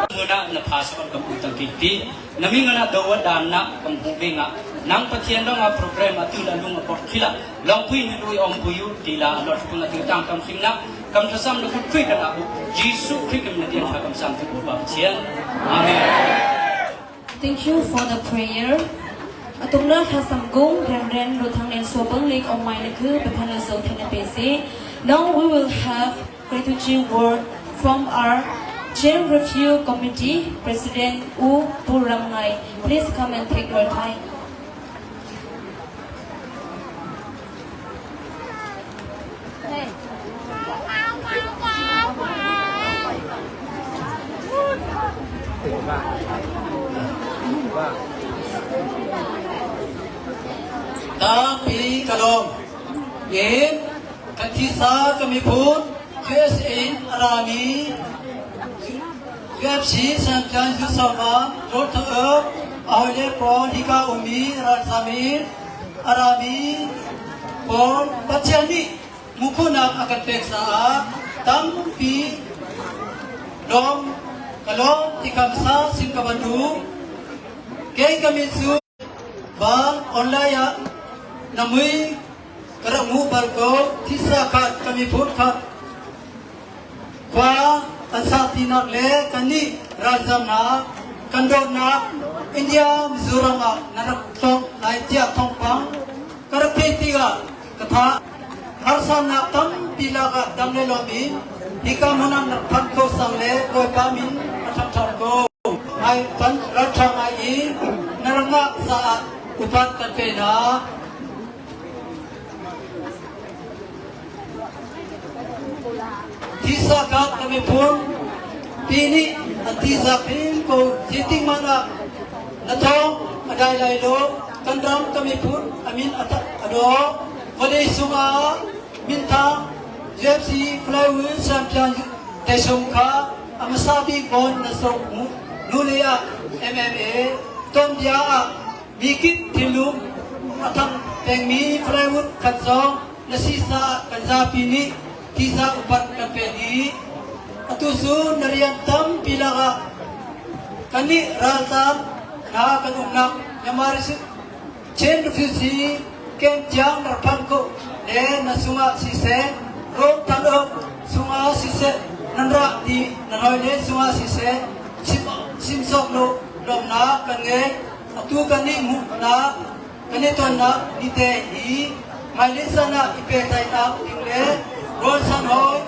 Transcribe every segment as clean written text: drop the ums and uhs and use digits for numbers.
Muna na pasok ang utang kiti, namin nga na dawadan na kampubing nga, nang patiendo nga problema tila lunga porkila, langpuy niluy ang puyo, tila alor kung natutang kamsing na, kamsasam na kutkuy ka na ako, Jesu Krikim na diyan sa kamsam tububa. Siyan. Amen. Thank you for the prayer. Atong na kasamgong ren rutang en sobang lake on my naku bepana so tenepese. Now we will have gratitude word from our Jail Review Committee President U Puramngai. Please come and take your time. Tapi kalau ye katisa kami pun USA Arami UFC sampai sama rotor awalnya pon hika umi rasami Arami pon baca ni mukuna akan peksa tampi dom kalau tikamsa singkabandu kay kami su ba online namui keramu barko tisa kat kami pun kat kwa ansati nak le kani razam na kandor na India Mizoram nanak tong Aitia tongpang karapeti ga kata harsan nak tam pila ga damle lomi hika manang nak tangko sangle koi pamin atak tarko ai pan rathang ai naranga sa upat kapena tisa kat kami pun pini tisa pin ko jiting mana natong adai lailo kandam kami pun amin atak ado wale sunga minta UFC flywheel champion tesongka amasabi kon nasok nulia MMA tombia mikit tilum atang pengmi flywheel katsong nasisa kanzapi ni tisa upat kapedi atusu nariyantam pilaka kani raltam na kanunak yamaris chen refusee ken jang narpan ko ne nasunga sise rom tanok sunga sise nanra di nanoyle sunga sise simsok no domna kange atu kani mu na kani to na dite hi mailisa na ipetai na tingle Rol san hoy,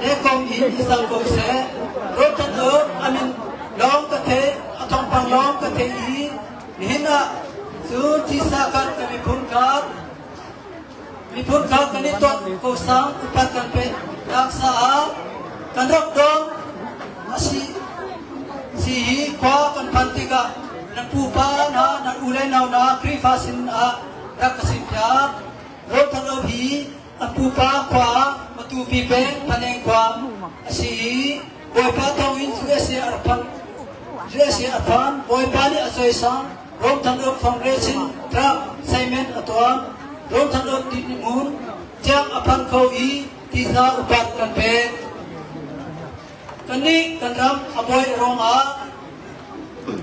lekong isang kose, rol tan amin long kate, atong pang long kate nihina, su tisakan kami punkat, kanito kusang upat kanpe, naksa kanrok dong, si kwa kan pantiga, nan pupa na, nan ulay na, krifasin rakasipya, rol tan hi, ang pupa kwa matupi peng paneng kwa si boy pa tawin USA arpan boy pa ni asoy sang rom tanok foundation trap Simon atuan rom tanok dinimun jang apan kau tisa upat kanpe kani kanram aboy ronga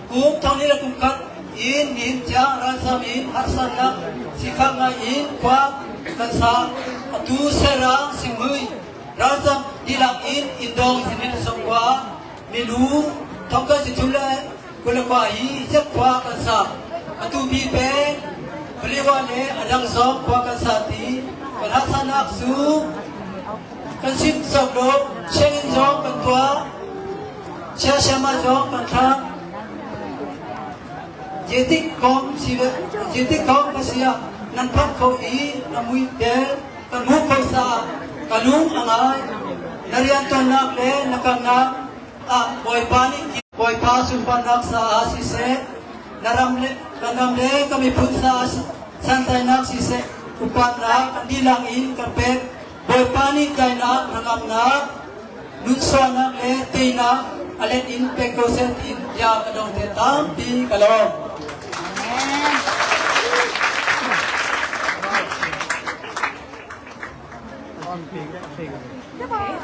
kung tawni la kumkat in jang rasamin harsanak sikang in kwa kansa atu serang simui razam dilangin indong simin songwa milu tongka situla kulakwa sekwa kansa atu bipe beliwane adang song kwa kansa ti kanasa naksu kansim sogdo shengin jong kantwa syama jong kantha jetik kom kasia nanpak kau namui del kanmu kau sa kanung angai narianton nak le nakang boy pa sumpan nak sa asise kanamle kami pun sa santay nak sise upat na kandilang kapet boy pani kay nak nangam nak nunso nak le tina alet in pekosent in ya kadong tetam di kalong.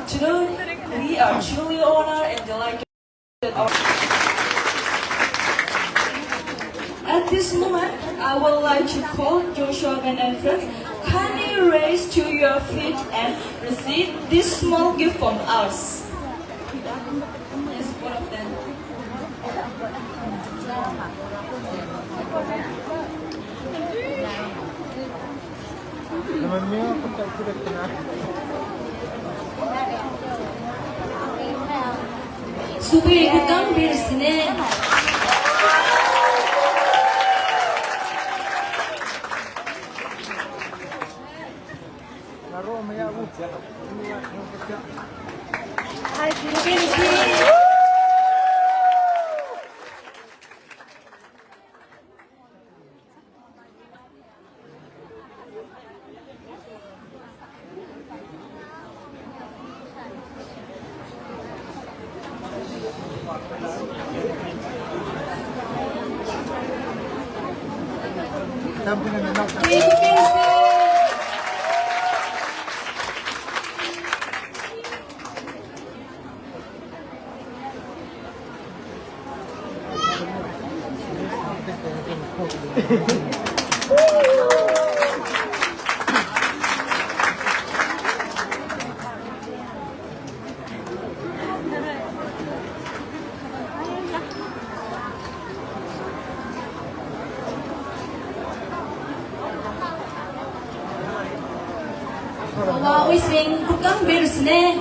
Today, we are truly honored and delighted that our I would like to call Joshua and friends. Kindly raise to your feet and receive this small gift from us. Yes, one of them. Super ikutkan birisine. Birisi. Wow, ising ikutkan birisine.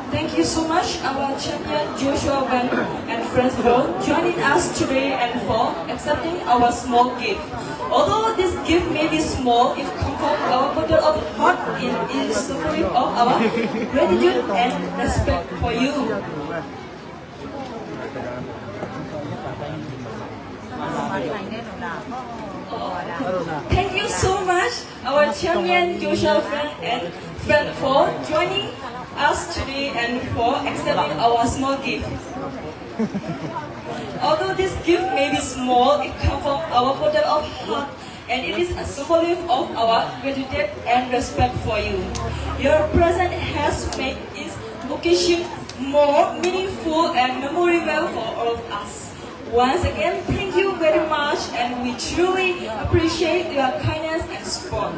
Thank you so much, our champion Joshua Van and friends for joining us today and for accepting our small gift. Although this gift may be small, it comes from our bottle of heart in symbolic of our gratitude and respect for you. Thank you so much, our champion Joshua Van and friend for joining us today and for accepting our small gift. Although this gift may be small, it comes from our bottle of heart and it is a symbol of our gratitude and respect for you. Your presence has made this occasion more meaningful and memorable for all of us. Once again, thank you very much and we truly appreciate your kindness and support.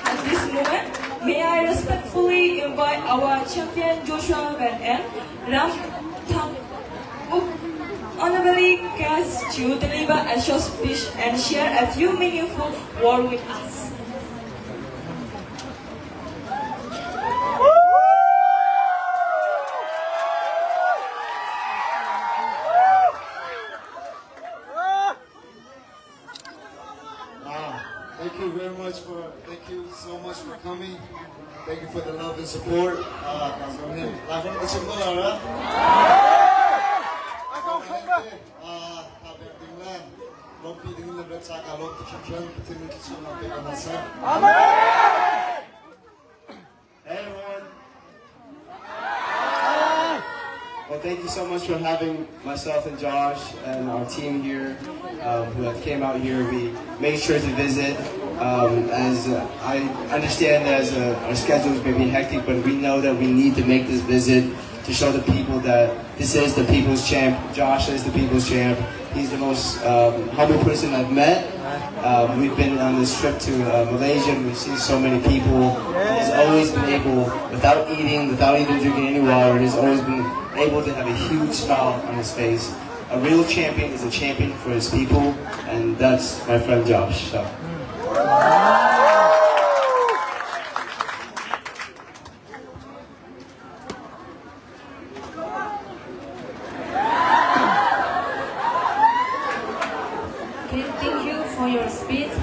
At this moment, may I respectfully invite our champion Joshua Van and Ram Tham Uk, honorary guests to deliver a short speech and share a few meaningful words with us. Thank you so much for coming. Thank you for the love and support. Hey everyone. Well, thank you so much for having myself and Josh and our team here who have came out here. We made sure to visit. As I understand as our schedules may be hectic, but we know that we need to make this visit to show the people that this is the people's champ. Josh is the people's champ. He's the most humble person I've met. We've been on this trip to Malaysia and we've seen so many people. He's always been able, without even drinking any water, he's always been able to have a huge smile on his face. A real champion is a champion for his people, and that's my friend Josh. So. Thank you for your speech.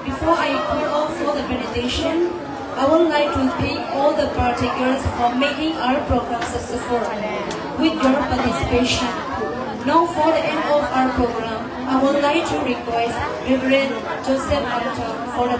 Before I call off for the presentation, I would like to thank all the partakers for making our program successful with your participation. Now for the end of our program, I would like to request Reverend Joseph Anton for the